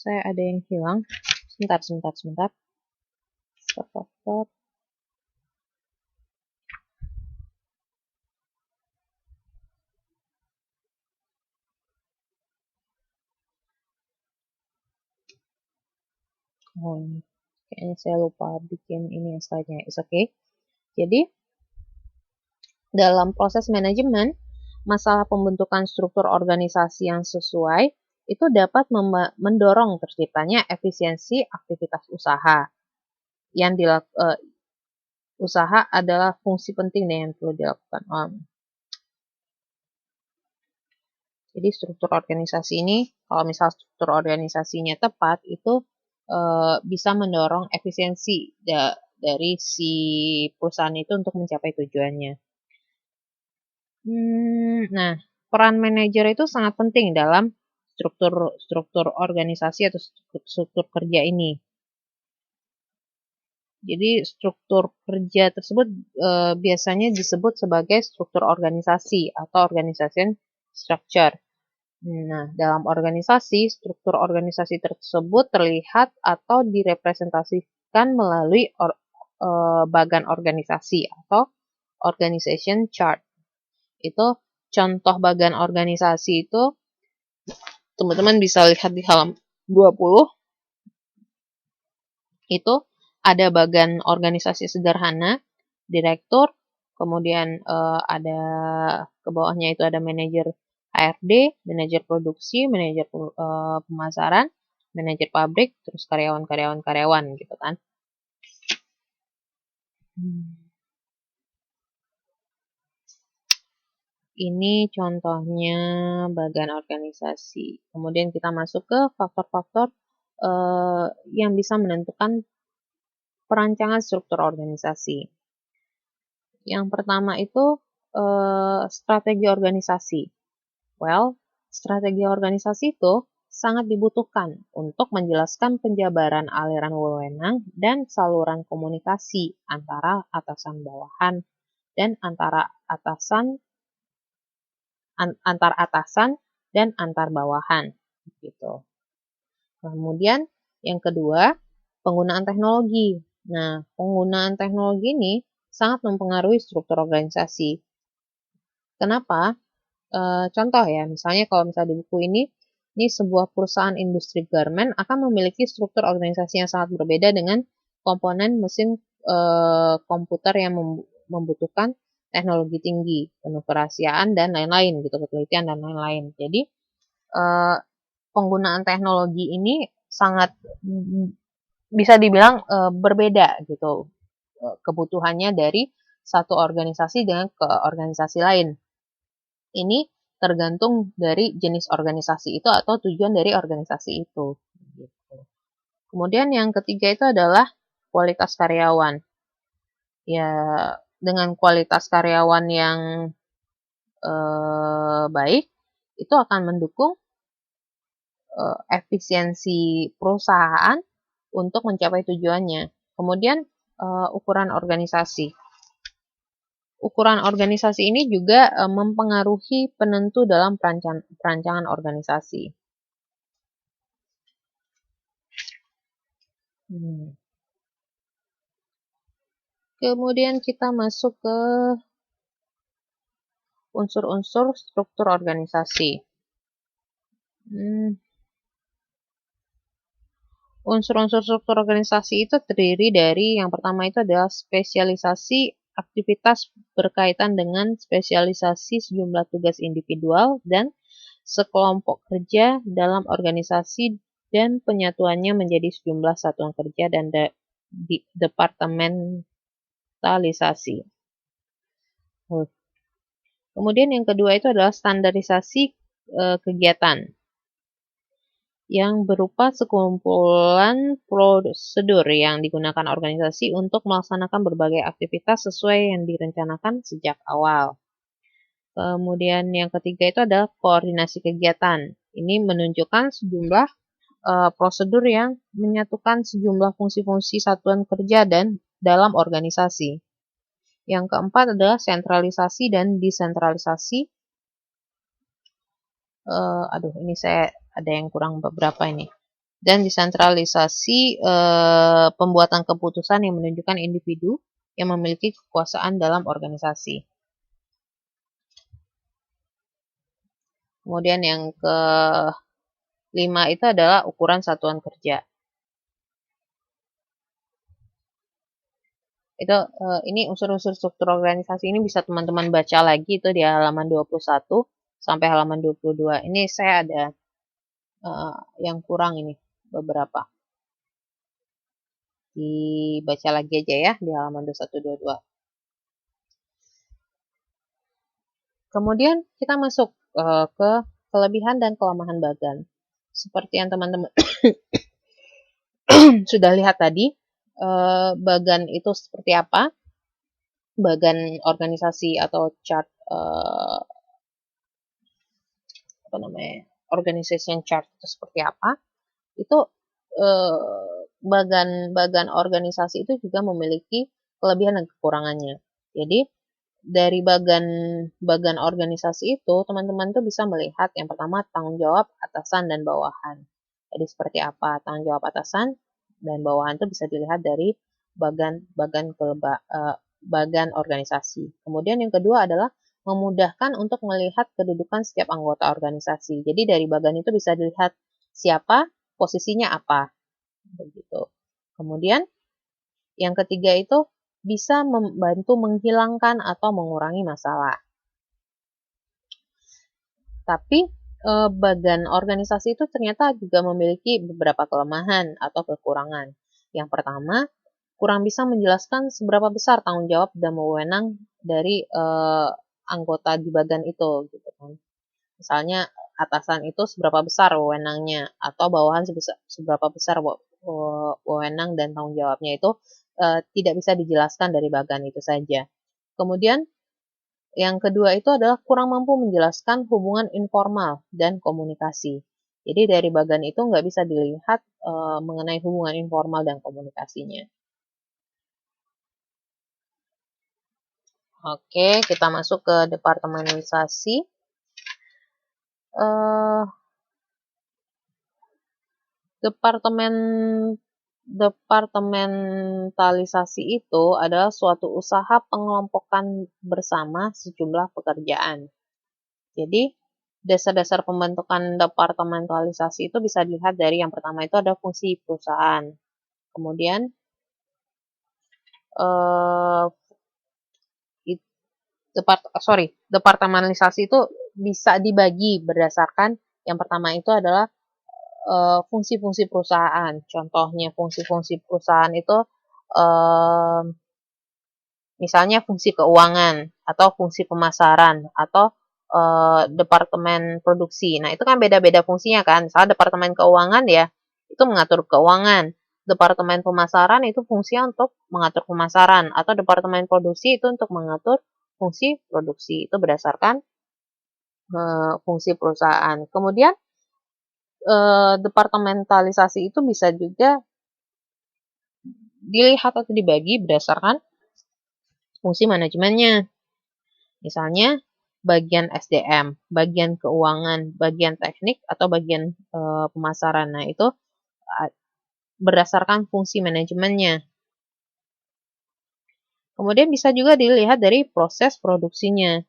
Saya ada yang hilang. Sebentar. Stop. Oh, ini. Kayaknya saya lupa bikin ini ya slide-nya. It's okay. Jadi, dalam proses manajemen, masalah pembentukan struktur organisasi yang sesuai itu dapat mendorong terciptanya efisiensi aktivitas usaha. Usaha adalah fungsi penting yang perlu dilakukan. Jadi struktur organisasi ini, kalau misal struktur organisasinya tepat, itu bisa mendorong efisiensi dari si perusahaan itu untuk mencapai tujuannya. Nah, peran manajer itu sangat penting dalam struktur organisasi atau struktur kerja ini. Jadi struktur kerja tersebut biasanya disebut sebagai struktur organisasi atau organization structure. Nah, dalam organisasi, struktur organisasi tersebut terlihat atau direpresentasikan melalui bagan organisasi atau organization chart. Itu contoh bagan organisasi itu teman-teman bisa lihat di halaman 20. Itu ada bagan organisasi sederhana, direktur, kemudian ada ke bawahnya itu ada manajer HRD, manajer produksi, manajer pemasaran, manajer pabrik, terus karyawan gitu kan. Ini contohnya bagan organisasi. Kemudian kita masuk ke faktor-faktor yang bisa menentukan perancangan struktur organisasi. Yang pertama itu strategi organisasi. Well, strategi organisasi itu sangat dibutuhkan untuk menjelaskan penjabaran aliran wewenang dan saluran komunikasi antara atasan bawahan dan antar atasan dan antar bawahan gitu. Kemudian yang kedua, penggunaan teknologi. Nah, penggunaan teknologi ini sangat mempengaruhi struktur organisasi. Kenapa? Contoh ya, misalnya kalau misalnya di buku ini sebuah perusahaan industri garment akan memiliki struktur organisasi yang sangat berbeda dengan komponen mesin komputer yang membutuhkan teknologi tinggi, penuh kerahasiaan dan lain-lain gitu, penelitian dan lain-lain. Jadi penggunaan teknologi ini sangat bisa dibilang berbeda gitu kebutuhannya dari satu organisasi dengan ke organisasi lain. Ini tergantung dari jenis organisasi itu atau tujuan dari organisasi itu. Gitu. Kemudian yang ketiga itu adalah kualitas karyawan. Ya, dengan kualitas karyawan yang baik, itu akan mendukung efisiensi perusahaan untuk mencapai tujuannya. Kemudian ukuran organisasi. Ukuran organisasi ini juga mempengaruhi penentu dalam perancangan organisasi. Kemudian kita masuk ke unsur-unsur struktur organisasi. Unsur-unsur struktur organisasi itu terdiri dari yang pertama itu adalah spesialisasi aktivitas berkaitan dengan spesialisasi sejumlah tugas individual dan sekelompok kerja dalam organisasi dan penyatuannya menjadi sejumlah satuan kerja dan departementalisasi. Kemudian yang kedua itu adalah standarisasi kegiatan yang berupa sekumpulan prosedur yang digunakan organisasi untuk melaksanakan berbagai aktivitas sesuai yang direncanakan sejak awal. Kemudian yang ketiga itu adalah koordinasi kegiatan. Ini menunjukkan sejumlah prosedur yang menyatukan sejumlah fungsi-fungsi satuan kerja dan dalam organisasi. Yang keempat adalah sentralisasi dan desentralisasi. Ini saya ada yang kurang beberapa ini. dan desentralisasi pembuatan keputusan yang menunjukkan individu yang memiliki kekuasaan dalam organisasi. Kemudian yang ke-5 itu adalah ukuran satuan kerja. Ini unsur-unsur struktur organisasi ini bisa teman-teman baca lagi itu di halaman 21 sampai halaman 22. Ini saya ada yang kurang ini beberapa. Dibaca lagi aja ya di halaman 21-22. Kemudian kita masuk ke kelebihan dan kelemahan bagan. Seperti yang teman-teman sudah lihat tadi, bagan itu seperti apa? Bagan organisasi atau chart organization chart itu seperti apa? Itu bagan organisasi itu juga memiliki kelebihan dan kekurangannya. Jadi dari bagan organisasi itu teman-teman tuh bisa melihat yang pertama tanggung jawab atasan dan bawahan. Jadi seperti apa tanggung jawab atasan dan bawahan itu bisa dilihat dari bagan organisasi. Kemudian yang kedua adalah memudahkan untuk melihat kedudukan setiap anggota organisasi. Jadi dari bagan itu bisa dilihat siapa, posisinya apa. Begitu. Kemudian yang ketiga itu bisa membantu menghilangkan atau mengurangi masalah. Tapi bagan organisasi itu ternyata juga memiliki beberapa kelemahan atau kekurangan. Yang pertama, kurang bisa menjelaskan seberapa besar tanggung jawab dan wewenang dari anggota di bagan itu, gitu kan. Misalnya atasan itu seberapa besar wewenangnya atau bawahan seberapa besar wewenang dan tanggung jawabnya itu tidak bisa dijelaskan dari bagan itu saja. Kemudian yang kedua itu adalah kurang mampu menjelaskan hubungan informal dan komunikasi. Jadi dari bagan itu nggak bisa dilihat mengenai hubungan informal dan komunikasinya. Oke, kita masuk ke departementalisasi. Departementalisasi itu adalah suatu usaha pengelompokan bersama sejumlah pekerjaan. Jadi, dasar-dasar pembentukan departementalisasi itu bisa dilihat dari yang pertama itu ada fungsi perusahaan. Kemudian, departementalisasi itu bisa dibagi berdasarkan yang pertama itu adalah fungsi-fungsi perusahaan. Contohnya fungsi-fungsi perusahaan itu misalnya fungsi keuangan atau fungsi pemasaran atau departemen produksi. Nah, itu kan beda-beda fungsinya kan. Misalnya departemen keuangan ya itu mengatur keuangan. Departemen pemasaran itu fungsinya untuk mengatur pemasaran atau departemen produksi itu untuk mengatur fungsi produksi. Itu berdasarkan fungsi perusahaan. Kemudian departementalisasi itu bisa juga dilihat atau dibagi berdasarkan fungsi manajemennya. Misalnya bagian SDM, bagian keuangan, bagian teknik atau bagian pemasaran. Nah, itu berdasarkan fungsi manajemennya. Kemudian bisa juga dilihat dari proses produksinya.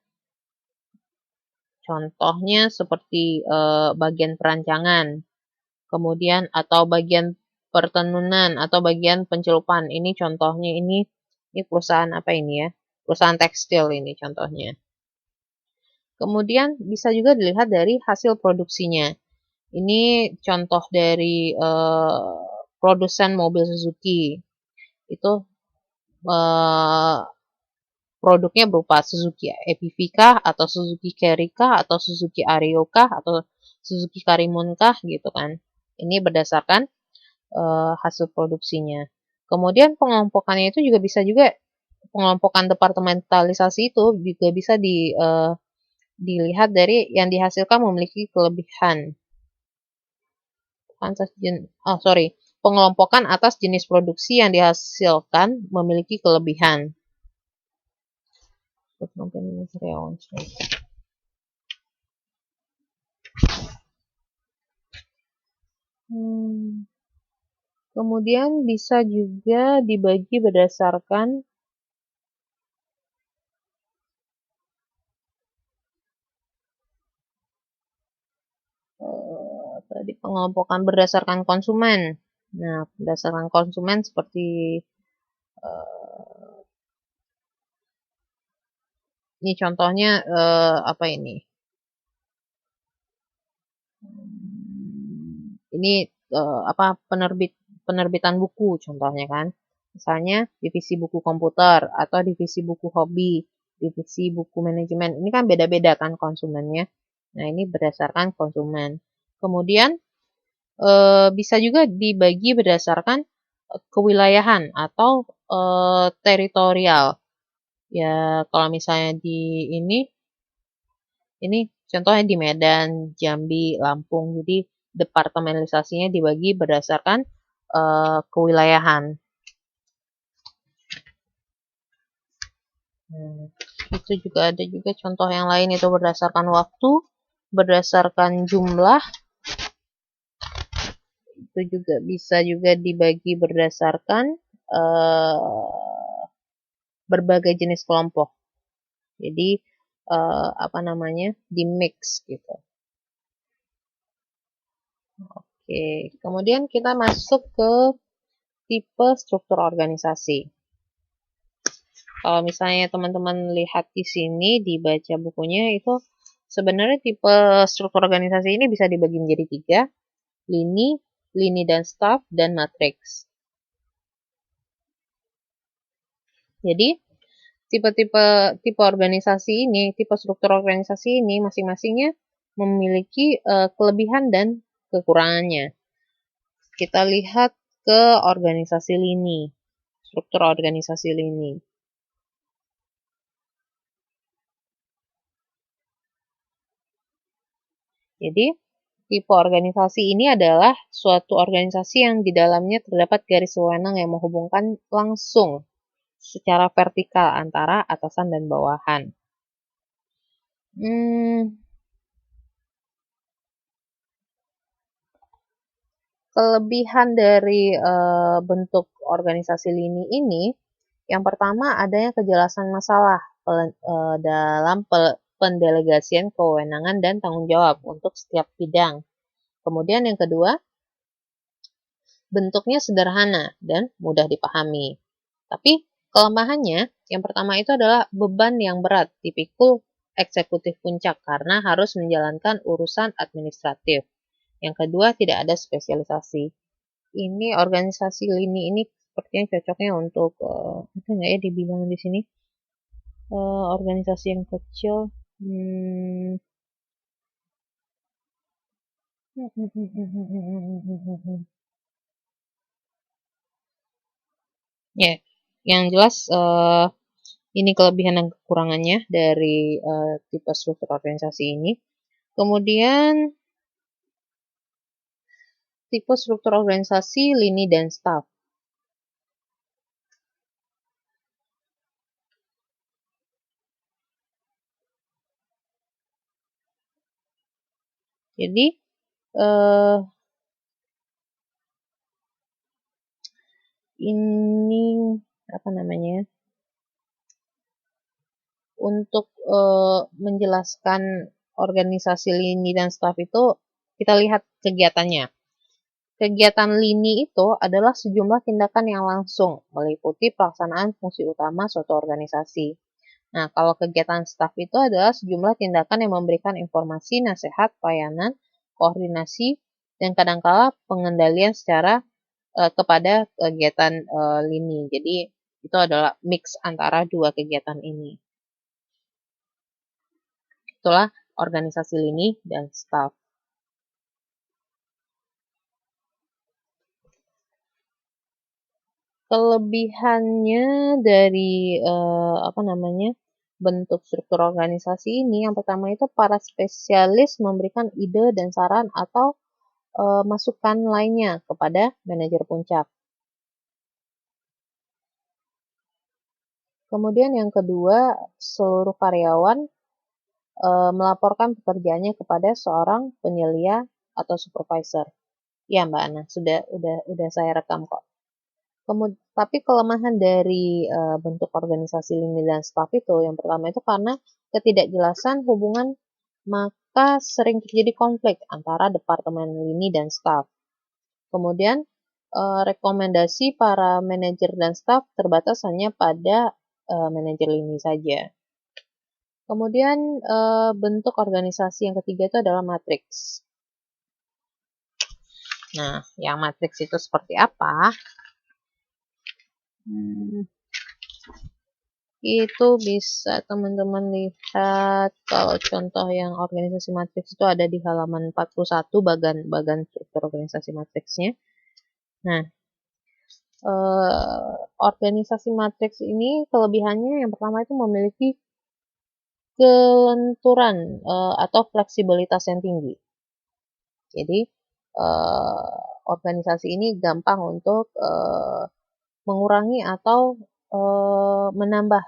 Contohnya seperti bagian perancangan, kemudian atau bagian pertenunan atau bagian pencelupan. Ini contohnya ini perusahaan apa ini ya? Perusahaan tekstil ini contohnya. Kemudian bisa juga dilihat dari hasil produksinya. Ini contoh dari produsen mobil Suzuki. Itu produknya berupa Suzuki EPV kah, atau Suzuki Carry kah, atau Suzuki Ario kah, atau Suzuki Karimun kah, gitu kan. Ini berdasarkan hasil produksinya. Kemudian pengelompokannya itu juga bisa juga, pengelompokan departementalisasi itu juga bisa dilihat dari yang dihasilkan memiliki kelebihan. Pengelompokan atas jenis produksi yang dihasilkan memiliki kelebihan. Kemudian bisa juga dibagi berdasarkan tadi pengelompokan berdasarkan konsumen. Nah, berdasarkan konsumen seperti ini contohnya apa ini? Ini apa penerbitan buku contohnya kan. Misalnya divisi buku komputer atau divisi buku hobi, divisi buku manajemen. Ini kan beda-beda kan konsumennya. Nah, ini berdasarkan konsumen. Kemudian bisa juga dibagi berdasarkan kewilayahan atau teritorial. Ya, kalau misalnya di ini contohnya di Medan, Jambi, Lampung. Jadi departementalisasinya dibagi berdasarkan kewilayahan. Itu juga ada juga contoh yang lain itu berdasarkan waktu, berdasarkan jumlah. Itu juga bisa juga dibagi berdasarkan berbagai jenis kelompok. Jadi apa namanya di mix gitu. Oke, kemudian kita masuk ke tipe struktur organisasi. Kalau misalnya teman-teman lihat di sini dibaca bukunya itu sebenarnya tipe struktur organisasi ini bisa dibagi menjadi 3, lini dan staff, dan matriks. Jadi tipe organisasi ini, tipe struktur organisasi ini masing-masingnya memiliki kelebihan dan kekurangannya. Kita lihat ke organisasi lini, struktur organisasi lini. Jadi, tipe organisasi ini adalah suatu organisasi yang di dalamnya terdapat garis wewenang yang menghubungkan langsung secara vertikal antara atasan dan bawahan. Kelebihan dari bentuk organisasi lini ini, yang pertama adanya kejelasan masalah dalam pendelegasian kewenangan dan tanggung jawab untuk setiap bidang. Kemudian yang kedua, bentuknya sederhana dan mudah dipahami. Tapi kelemahannya, yang pertama itu adalah beban yang berat dipikul eksekutif puncak karena harus menjalankan urusan administratif. Yang kedua, tidak ada spesialisasi. Ini organisasi lini ini sepertinya cocoknya untuk apa nggak ya dibilang di sini organisasi yang kecil. Ya, yang jelas ini kelebihan dan kekurangannya dari tipe struktur organisasi ini. Kemudian tipe struktur organisasi lini dan staff. Jadi ini apa namanya? Untuk menjelaskan organisasi lini dan staff itu kita lihat kegiatannya. Kegiatan lini itu adalah sejumlah tindakan yang langsung meliputi pelaksanaan fungsi utama suatu organisasi. Nah, kalau kegiatan staf itu adalah sejumlah tindakan yang memberikan informasi, nasihat, pelayanan, koordinasi, dan kadangkala pengendalian secara kepada kegiatan lini. Jadi, itu adalah mix antara dua kegiatan ini. Itulah organisasi lini dan staf. Kelebihannya dari bentuk struktur organisasi ini, yang pertama itu para spesialis memberikan ide dan saran atau masukan lainnya kepada manajer puncak. Kemudian yang kedua, seluruh karyawan melaporkan pekerjaannya kepada seorang penyelia atau supervisor. Ya Mbak Ana, udah saya rekam kok. Tapi kelemahan dari bentuk organisasi lini dan staf itu, yang pertama itu karena ketidakjelasan hubungan, maka sering terjadi konflik antara departemen lini dan staf. Kemudian rekomendasi para manajer dan staf terbatas hanya pada manajer lini saja. Kemudian bentuk organisasi yang ketiga itu adalah matriks. Nah, yang matriks itu seperti apa? Itu bisa teman-teman lihat kalau contoh yang organisasi matriks itu ada di halaman 41 bagan struktur organisasi matriksnya. Nah, organisasi matriks ini kelebihannya yang pertama itu memiliki kelenturan atau fleksibilitas yang tinggi. Jadi organisasi ini gampang untuk mengurangi atau menambah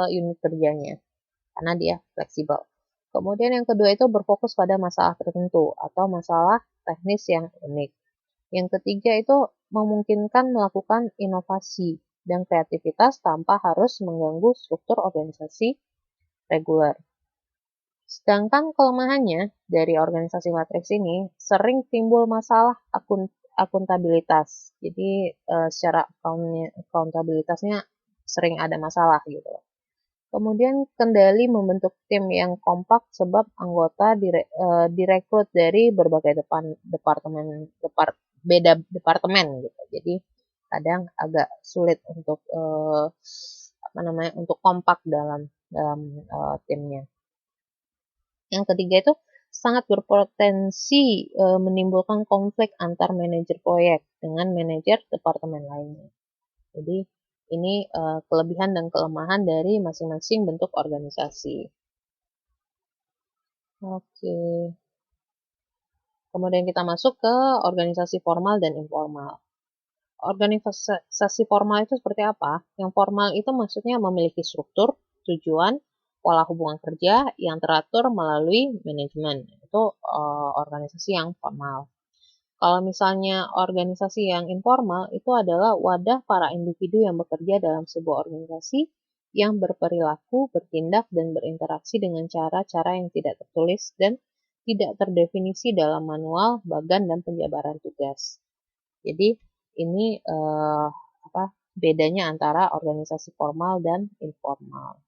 unit kerjanya karena dia fleksibel. Kemudian yang kedua itu berfokus pada masalah tertentu atau masalah teknis yang unik. Yang ketiga itu memungkinkan melakukan inovasi dan kreativitas tanpa harus mengganggu struktur organisasi reguler. Sedangkan kelemahannya dari organisasi matriks ini sering timbul masalah akuntabilitas. Jadi secara akuntabilitasnya sering ada masalah gitu. Kemudian kendali membentuk tim yang kompak sebab anggota direkrut dari berbagai beda departemen gitu. Jadi kadang agak sulit untuk untuk kompak dalam timnya. Yang ketiga itu sangat berpotensi menimbulkan konflik antar manajer proyek dengan manajer departemen lainnya. Jadi ini kelebihan dan kelemahan dari masing-masing bentuk organisasi. Oke. Kemudian kita masuk ke organisasi formal dan informal. Organisasi formal itu seperti apa? Yang formal itu maksudnya memiliki struktur, tujuan, pola hubungan kerja yang teratur melalui manajemen. Itu organisasi yang formal. Kalau misalnya organisasi yang informal, itu adalah wadah para individu yang bekerja dalam sebuah organisasi yang berperilaku, bertindak, dan berinteraksi dengan cara-cara yang tidak tertulis dan tidak terdefinisi dalam manual, bagan, dan penjabaran tugas. Jadi, ini bedanya antara organisasi formal dan informal.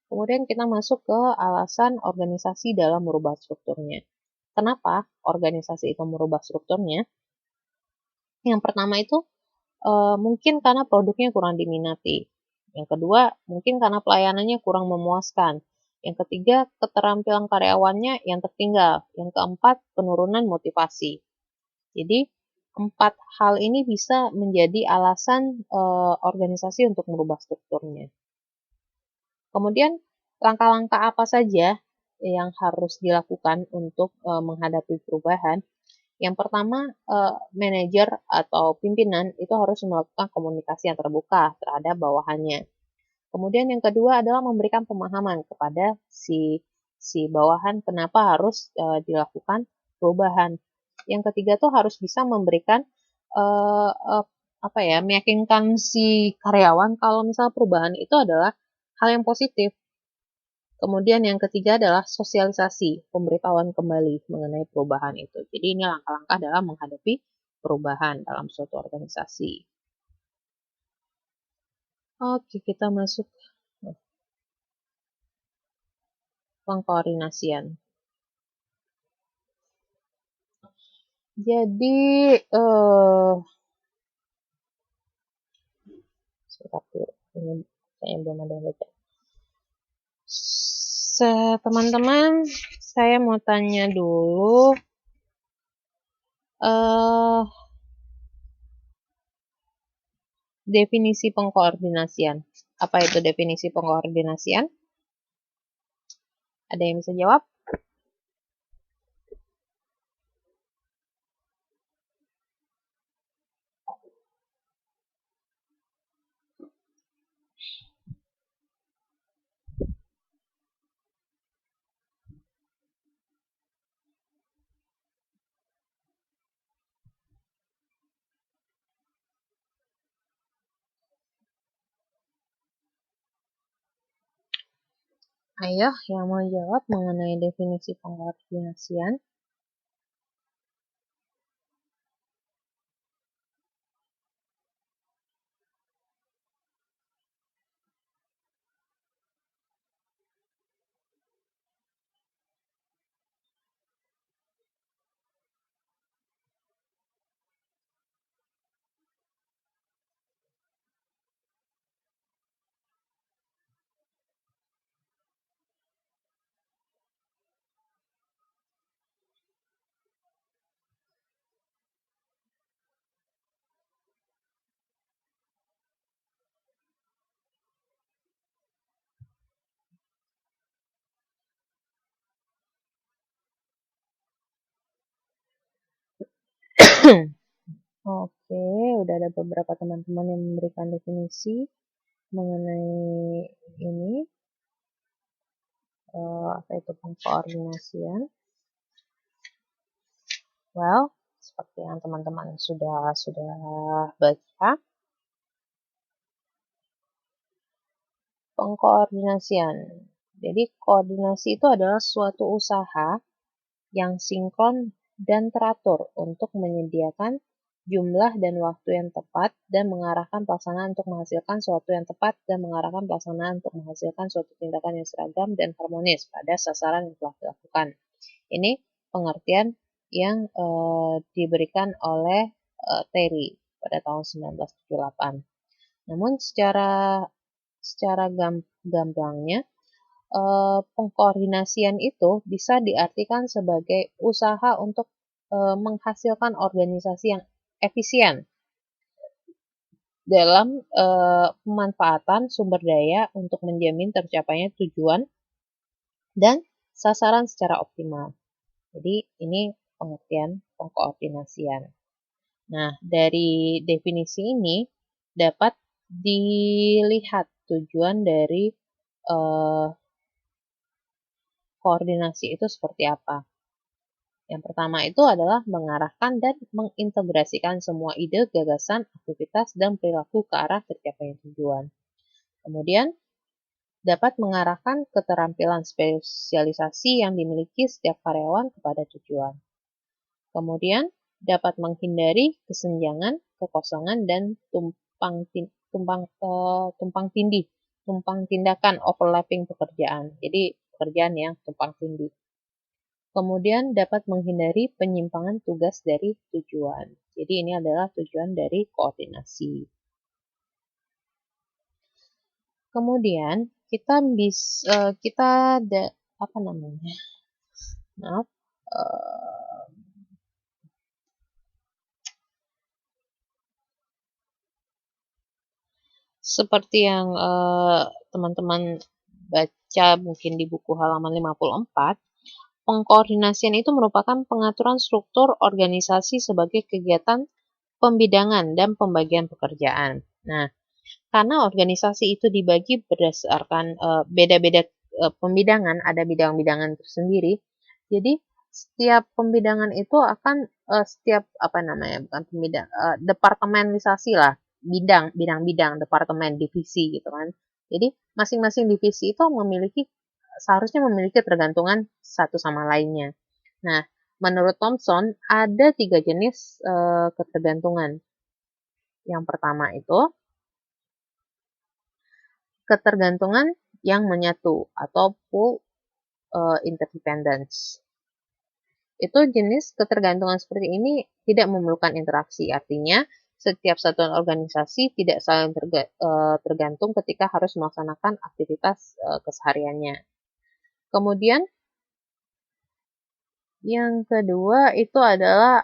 Kemudian kita masuk ke alasan organisasi dalam merubah strukturnya. Kenapa organisasi itu merubah strukturnya? Yang pertama itu mungkin karena produknya kurang diminati. Yang kedua, mungkin karena pelayanannya kurang memuaskan. Yang ketiga, keterampilan karyawannya yang tertinggal. Yang keempat, penurunan motivasi. Jadi, 4 hal ini bisa menjadi alasan organisasi untuk merubah strukturnya. Kemudian, langkah-langkah apa saja yang harus dilakukan untuk menghadapi perubahan? Yang pertama, manajer atau pimpinan itu harus melakukan komunikasi yang terbuka terhadap bawahannya. Kemudian yang kedua adalah memberikan pemahaman kepada si bawahan kenapa harus dilakukan perubahan. Yang ketiga tuh harus bisa memberikan meyakinkan si karyawan kalau misal perubahan itu adalah hal yang positif. Kemudian yang ketiga adalah sosialisasi, pemberitahuan kembali mengenai perubahan itu. Jadi ini langkah-langkah dalam menghadapi perubahan dalam suatu organisasi. Oke, kita masuk pengkoordinasian. Jadi ini saya belum ada yang baca. Teman-teman, saya mau tanya dulu. Definisi pengkoordinasian. Apa itu definisi pengkoordinasian? Ada yang bisa jawab? Ayo, yang mau jawab mengenai definisi pengkoordinasian? Oke, udah ada beberapa teman-teman yang memberikan definisi mengenai ini, apa itu pengkoordinasian. Well, seperti yang teman-teman sudah baca, pengkoordinasian. Jadi koordinasi itu adalah suatu usaha yang sinkron dan teratur untuk menyediakan jumlah dan waktu yang tepat dan mengarahkan pelaksanaan untuk menghasilkan suatu yang tepat dan mengarahkan pelaksanaan untuk menghasilkan suatu tindakan yang seragam dan harmonis pada sasaran yang telah dilakukan. Ini pengertian yang diberikan oleh Terry pada tahun 1978. Namun secara gamblangnya, pengkoordinasian itu bisa diartikan sebagai usaha untuk menghasilkan organisasi yang efisien dalam pemanfaatan sumber daya untuk menjamin tercapainya tujuan dan sasaran secara optimal. Jadi ini pengertian pengkoordinasian. Nah, dari definisi ini dapat dilihat tujuan dari koordinasi itu seperti apa. Yang pertama itu adalah mengarahkan dan mengintegrasikan semua ide, gagasan, aktivitas, dan perilaku ke arah tercapainya tujuan. Kemudian, dapat mengarahkan keterampilan spesialisasi yang dimiliki setiap karyawan kepada tujuan. Kemudian, dapat menghindari kesenjangan, kekosongan, dan tumpang tindakan overlapping pekerjaan. Jadi, pekerjaan yang tumpang tindih. Kemudian dapat menghindari penyimpangan tugas dari tujuan. Jadi ini adalah tujuan dari koordinasi. Kemudian kita ada apa namanya? Maaf. Seperti yang teman-teman baca mungkin di buku halaman 54, pengkoordinasian itu merupakan pengaturan struktur organisasi sebagai kegiatan pembidangan dan pembagian pekerjaan. Nah, karena organisasi itu dibagi berdasarkan beda-beda pembidangan, ada bidang-bidangan tersendiri. Jadi setiap pembidangan itu akan setiap apa namanya bukan pembidang departemenisasi lah, bidang-bidang, departemen, divisi gitu kan. Jadi masing-masing divisi itu seharusnya memiliki ketergantungan satu sama lainnya. Nah, menurut Thomson ada 3 jenis ketergantungan. Yang pertama itu ketergantungan yang menyatu atau full interdependence. Itu jenis ketergantungan seperti ini tidak memerlukan interaksi, artinya setiap satuan organisasi tidak saling tergantung ketika harus melaksanakan aktivitas kesehariannya. Kemudian yang kedua itu adalah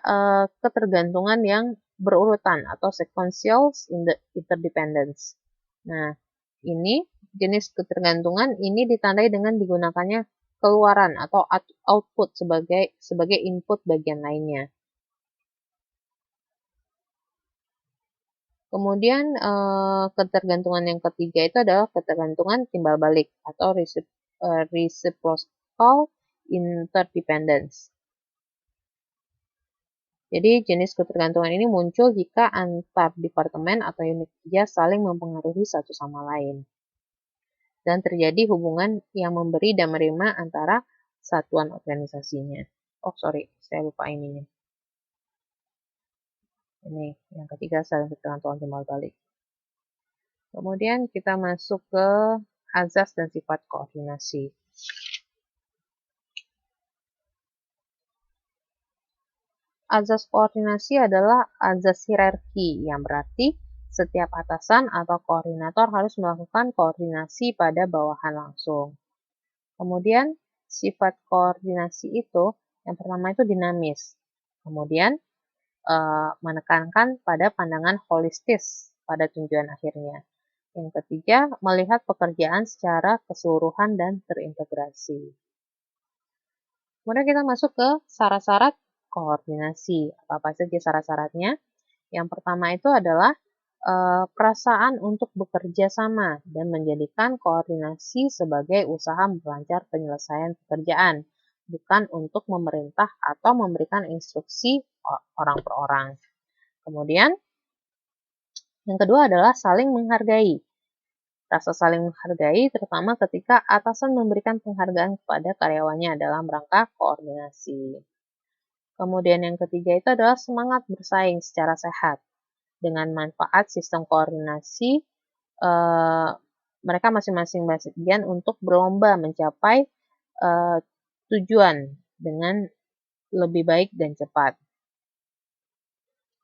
ketergantungan yang berurutan atau sequential interdependence. Nah, ini jenis ketergantungan ini ditandai dengan digunakannya keluaran atau output sebagai input bagian lainnya. Kemudian ketergantungan yang ketiga itu adalah ketergantungan timbal balik atau reciprocal interdependence. Jadi jenis ketergantungan ini muncul jika antar departemen atau unit kerja saling mempengaruhi satu sama lain. dan terjadi hubungan yang memberi dan menerima antara satuan organisasinya. Oh, sorry, saya lupa ininya. Ini yang ketiga, saling bergantung timbal balik. Kemudian kita masuk ke azas dan sifat koordinasi. Azas koordinasi adalah azas hierarki, yang berarti setiap atasan atau koordinator harus melakukan koordinasi pada bawahan langsung. Kemudian sifat koordinasi itu, yang pertama itu dinamis. Kemudian menekankan pada pandangan holistis pada tujuan akhirnya. Yang ketiga, melihat pekerjaan secara keseluruhan dan terintegrasi. Kemudian kita masuk ke syarat-syarat koordinasi. Apa saja syarat-syaratnya? Yang pertama itu adalah perasaan untuk bekerja sama dan menjadikan koordinasi sebagai usaha memperlancar penyelesaian pekerjaan, bukan untuk memerintah atau memberikan instruksi orang per orang. Kemudian, yang kedua adalah saling menghargai. Rasa saling menghargai terutama ketika atasan memberikan penghargaan kepada karyawannya dalam rangka koordinasi. Kemudian yang ketiga itu adalah semangat bersaing secara sehat. Dengan manfaat sistem koordinasi, mereka masing-masing bagian untuk berlomba mencapai tujuan dengan lebih baik dan cepat.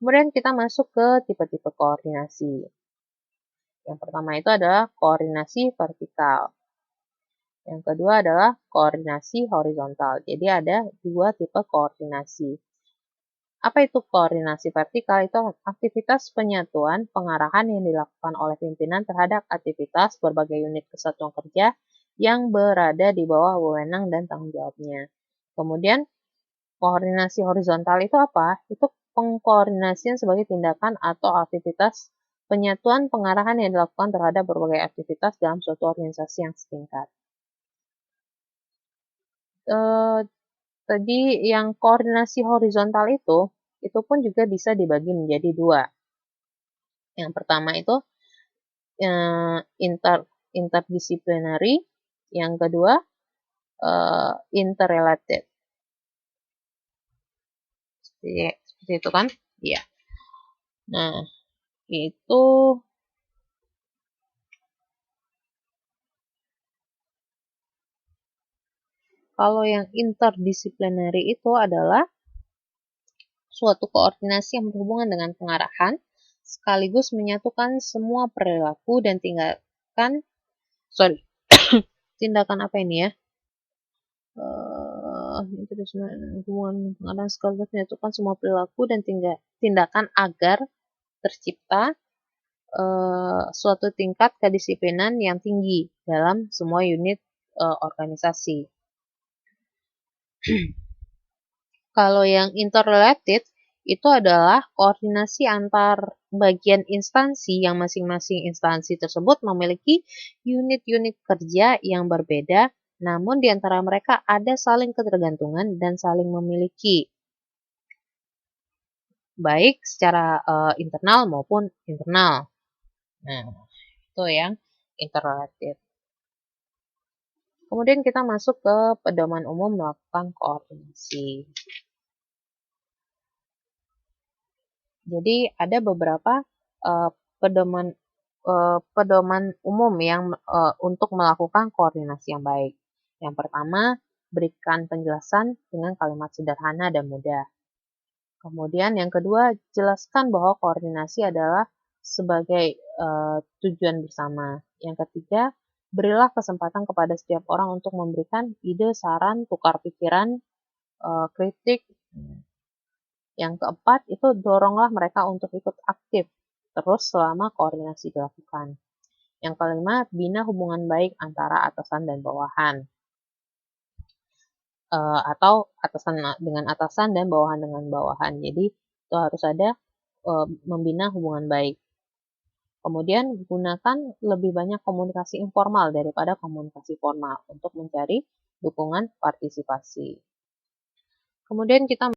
Kemudian kita masuk ke tipe-tipe koordinasi. Yang pertama itu adalah koordinasi vertikal. Yang kedua adalah koordinasi horizontal. Jadi ada dua tipe koordinasi. Apa itu koordinasi vertikal? Itu aktivitas penyatuan pengarahan yang dilakukan oleh pimpinan terhadap aktivitas berbagai unit kesatuan kerja yang berada di bawah wewenang dan tanggung jawabnya. Kemudian koordinasi horizontal itu apa? Itu pengkoordinasian sebagai tindakan atau aktivitas penyatuan pengarahan yang dilakukan terhadap berbagai aktivitas dalam suatu organisasi yang setingkat. Tadi yang koordinasi horizontal itu pun juga bisa dibagi menjadi dua. Yang pertama itu interdisciplinary, yang kedua interrelated. Seperti itu kan? Iya. Nah, itu kalau yang interdisciplinary itu adalah suatu koordinasi yang berhubungan dengan pengarahan, sekaligus menyatukan semua perilaku dan tindakan apa ini ya? Hubungan pengarahan sekaligus menyatukan semua perilaku dan tindakan agar tercipta suatu tingkat kedisiplinan yang tinggi dalam semua unit organisasi. Kalau yang interrelated itu adalah koordinasi antar bagian instansi yang masing-masing instansi tersebut memiliki unit-unit kerja yang berbeda, namun di antara mereka ada saling ketergantungan dan saling memiliki, baik secara internal maupun internal. Nah, itu yang interrelated. Kemudian kita masuk ke pedoman umum melakukan koordinasi. Jadi ada beberapa pedoman umum yang untuk melakukan koordinasi yang baik. Yang pertama, berikan penjelasan dengan kalimat sederhana dan mudah. Kemudian yang kedua, jelaskan bahwa koordinasi adalah sebagai tujuan bersama. Yang ketiga, berilah kesempatan kepada setiap orang untuk memberikan ide, saran, tukar pikiran, kritik. Yang keempat, itu doronglah mereka untuk ikut aktif terus selama koordinasi dilakukan. Yang kelima, bina hubungan baik antara atasan dan bawahan. Atau atasan dengan atasan dan bawahan dengan bawahan. Jadi, itu harus ada membina hubungan baik. Kemudian gunakan lebih banyak komunikasi informal daripada komunikasi formal untuk mencari dukungan partisipasi. Kemudian kita